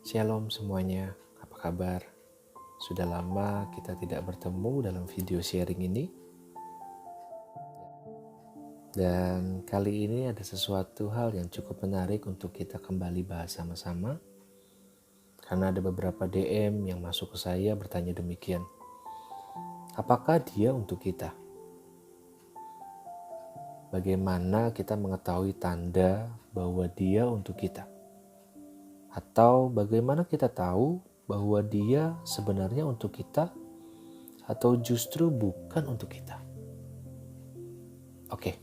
Shalom semuanya, apa kabar? Sudah lama kita tidak bertemu dalam video sharing ini. Dan kali ini ada sesuatu hal yang cukup menarik untuk kita kembali bahas sama-sama. Karena ada beberapa DM yang masuk ke saya bertanya demikian. Apakah dia untuk kita? Bagaimana kita mengetahui tanda bahwa dia untuk kita? Atau bagaimana kita tahu bahwa dia sebenarnya untuk kita atau justru bukan untuk kita? Oke,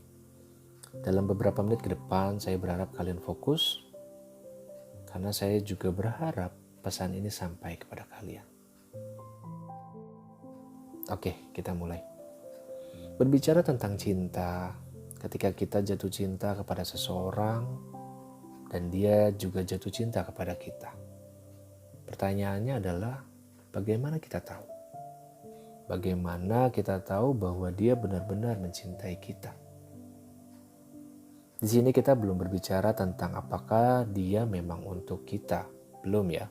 dalam beberapa menit ke depan saya berharap kalian fokus karena saya juga berharap pesan ini sampai kepada kalian. Oke, kita mulai. Berbicara tentang cinta, ketika kita jatuh cinta kepada seseorang dan dia juga jatuh cinta kepada kita. Pertanyaannya adalah bagaimana kita tahu? Bagaimana kita tahu bahwa dia benar-benar mencintai kita? Di sini kita belum berbicara tentang apakah dia memang untuk kita. Belum ya.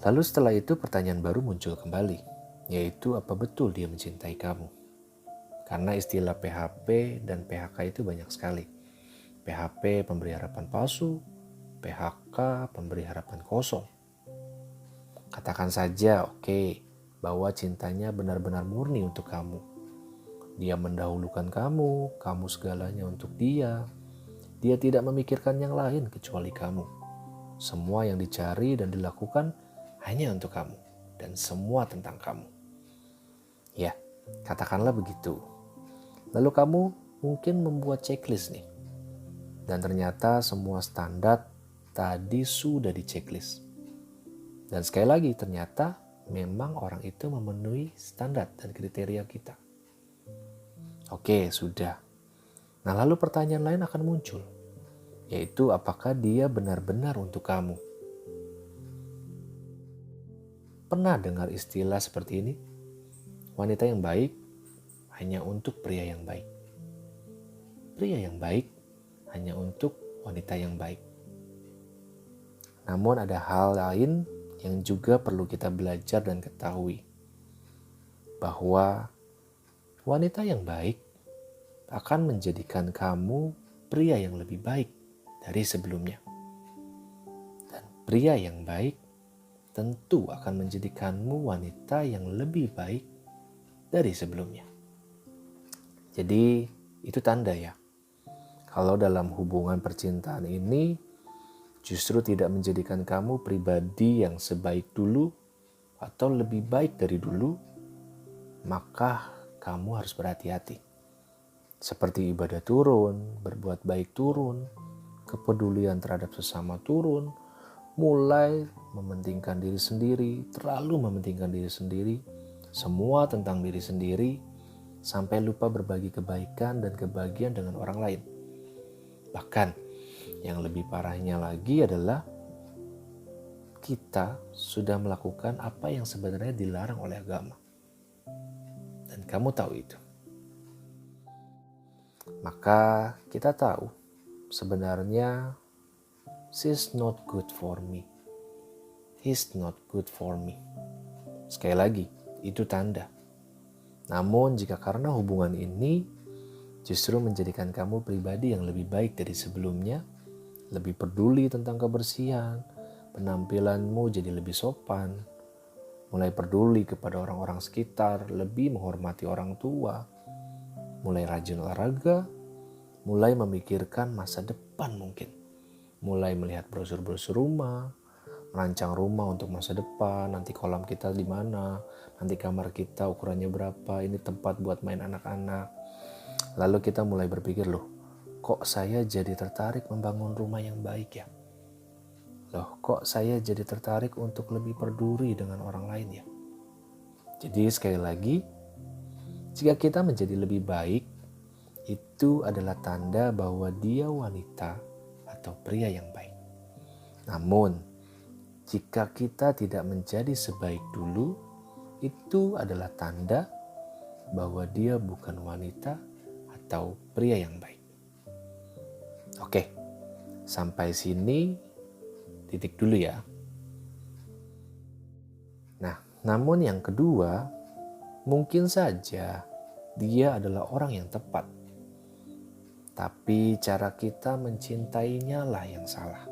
Lalu setelah itu pertanyaan baru muncul kembali, yaitu apa betul dia mencintai kamu? Karena istilah PHP dan PHK itu banyak sekali. PHP pemberi harapan palsu, PHK pemberi harapan kosong. Katakan saja bahwa cintanya benar-benar murni untuk kamu. Dia mendahulukan kamu, kamu segalanya untuk dia. Dia tidak memikirkan yang lain kecuali kamu. Semua yang dicari dan dilakukan hanya untuk kamu dan semua tentang kamu. Ya, katakanlah begitu. Lalu kamu mungkin membuat checklist nih. Dan ternyata semua standar tadi sudah di checklist. Dan sekali lagi ternyata memang orang itu memenuhi standar dan kriteria kita. Oke, sudah. Nah lalu pertanyaan lain akan muncul. Yaitu apakah dia benar-benar untuk kamu? Pernah dengar istilah seperti ini? Wanita yang baik hanya untuk pria yang baik. Pria yang baik hanya untuk wanita yang baik. Namun ada hal lain yang juga perlu kita belajar dan ketahui. Bahwa wanita yang baik akan menjadikan kamu pria yang lebih baik dari sebelumnya. Dan pria yang baik tentu akan menjadikanmu wanita yang lebih baik dari sebelumnya. Jadi itu tanda ya. Kalau dalam hubungan percintaan ini justru tidak menjadikan kamu pribadi yang sebaik dulu atau lebih baik dari dulu, maka kamu harus berhati-hati. Seperti ibadah turun, berbuat baik turun, kepedulian terhadap sesama turun, mulai mementingkan diri sendiri, terlalu mementingkan diri sendiri, semua tentang diri sendiri, sampai lupa berbagi kebaikan dan kebahagiaan dengan orang lain. Bahkan yang lebih parahnya lagi adalah kita sudah melakukan apa yang sebenarnya dilarang oleh agama. Dan kamu tahu itu. Maka kita tahu sebenarnya she's not good for me. He's not good for me. Sekali lagi, itu tanda. Namun jika karena hubungan ini justru menjadikan kamu pribadi yang lebih baik dari sebelumnya, lebih peduli tentang kebersihan, penampilanmu jadi lebih sopan, mulai peduli kepada orang-orang sekitar, lebih menghormati orang tua, mulai rajin olahraga, mulai memikirkan masa depan mungkin, mulai melihat brosur-brosur rumah, merancang rumah untuk masa depan, nanti kolam kita di mana, nanti kamar kita ukurannya berapa, ini tempat buat main anak-anak. Lalu kita mulai berpikir, loh kok saya jadi tertarik membangun rumah yang baik ya? Loh kok saya jadi tertarik untuk lebih peduli dengan orang lain ya? Jadi sekali lagi, jika kita menjadi lebih baik, itu adalah tanda bahwa dia wanita atau pria yang baik. Namun, jika kita tidak menjadi sebaik dulu, itu adalah tanda bahwa dia bukan wanita atau pria yang baik. Oke, sampai sini titik dulu ya. Nah, namun yang kedua, mungkin saja dia adalah orang yang tepat. Tapi cara kita mencintainya lah yang salah.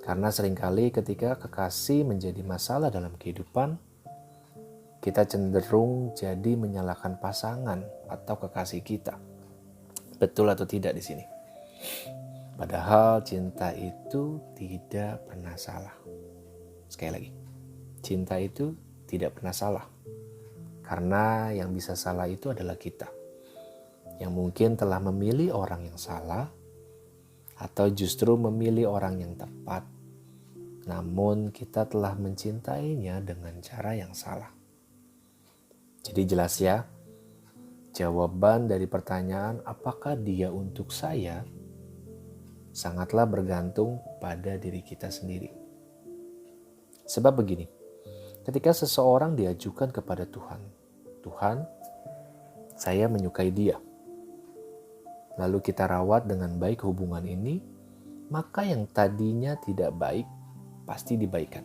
Karena seringkali ketika kekasih menjadi masalah dalam kehidupan, kita cenderung jadi menyalahkan pasangan atau kekasih kita. Betul atau tidak di sini? Padahal cinta itu tidak pernah salah. Sekali lagi, cinta itu tidak pernah salah. Karena yang bisa salah itu adalah kita. Yang mungkin telah memilih orang yang salah atau justru memilih orang yang tepat. Namun kita telah mencintainya dengan cara yang salah. Jadi jelas ya, jawaban dari pertanyaan apakah dia untuk saya sangatlah bergantung pada diri kita sendiri. Sebab begini, ketika seseorang diajukan kepada Tuhan, Tuhan, saya menyukai dia. Lalu kita rawat dengan baik hubungan ini, maka yang tadinya tidak baik pasti dibaikan.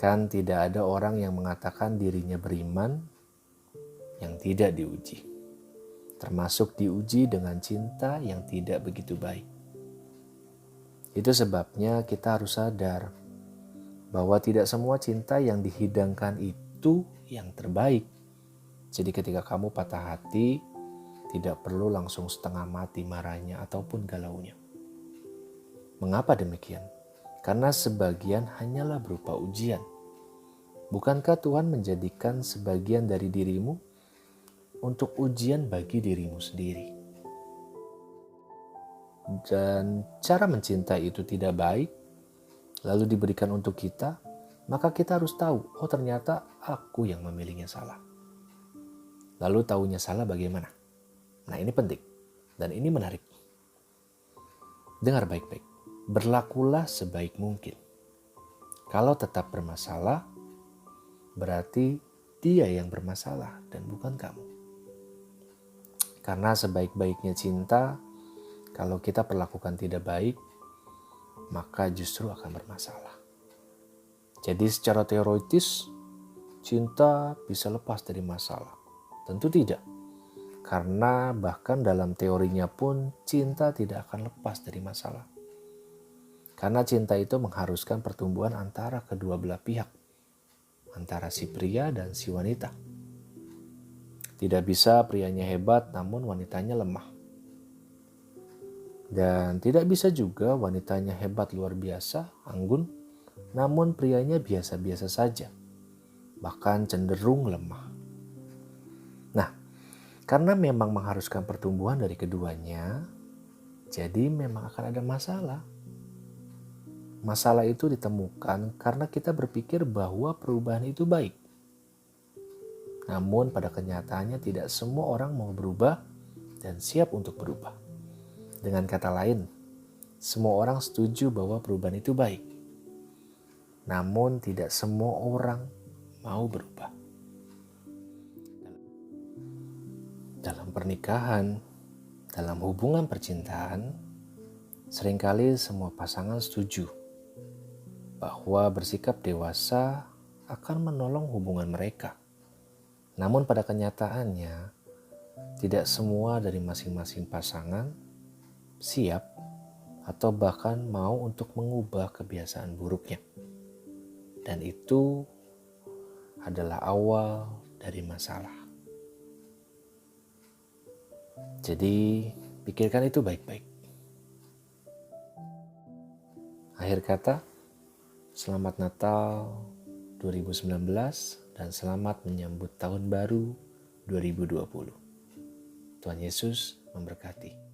Kan tidak ada orang yang mengatakan dirinya beriman yang tidak diuji. Termasuk diuji dengan cinta yang tidak begitu baik. Itu sebabnya kita harus sadar bahwa tidak semua cinta yang dihidangkan itu yang terbaik. Jadi ketika kamu patah hati, tidak perlu langsung setengah mati marahnya ataupun galaunya. Mengapa demikian? Karena sebagian hanyalah berupa ujian. Bukankah Tuhan menjadikan sebagian dari dirimu untuk ujian bagi dirimu sendiri? Dan cara mencintai itu tidak baik, lalu diberikan untuk kita, maka kita harus tahu, oh ternyata aku yang memilihnya salah. Lalu tahunya salah bagaimana? Nah ini penting, dan ini menarik. Dengar baik-baik. Berlakulah sebaik mungkin. Kalau tetap bermasalah, berarti dia yang bermasalah dan bukan kamu. Karena sebaik-baiknya cinta, kalau kita perlakukan tidak baik, maka justru akan bermasalah. Jadi secara teoritis, cinta bisa lepas dari masalah. Tentu tidak. Karena bahkan dalam teorinya pun cinta tidak akan lepas dari masalah. Karena cinta itu mengharuskan pertumbuhan antara kedua belah pihak. Antara si pria dan si wanita. Tidak bisa prianya hebat namun wanitanya lemah. Dan tidak bisa juga wanitanya hebat luar biasa, anggun, namun prianya biasa-biasa saja. Bahkan cenderung lemah. Nah, karena memang mengharuskan pertumbuhan dari keduanya, jadi memang akan ada masalah. Masalah itu ditemukan karena kita berpikir bahwa perubahan itu baik. Namun pada kenyataannya tidak semua orang mau berubah dan siap untuk berubah. Dengan kata lain, semua orang setuju bahwa perubahan itu baik. Namun tidak semua orang mau berubah. Dalam pernikahan, dalam hubungan percintaan, seringkali semua pasangan setuju bahwa bersikap dewasa akan menolong hubungan mereka. Namun pada kenyataannya, tidak semua dari masing-masing pasangan siap atau bahkan mau untuk mengubah kebiasaan buruknya. Dan itu adalah awal dari masalah. Jadi, pikirkan itu baik-baik. Akhir kata, selamat Natal 2019 dan selamat menyambut tahun baru 2020. Tuhan Yesus memberkati.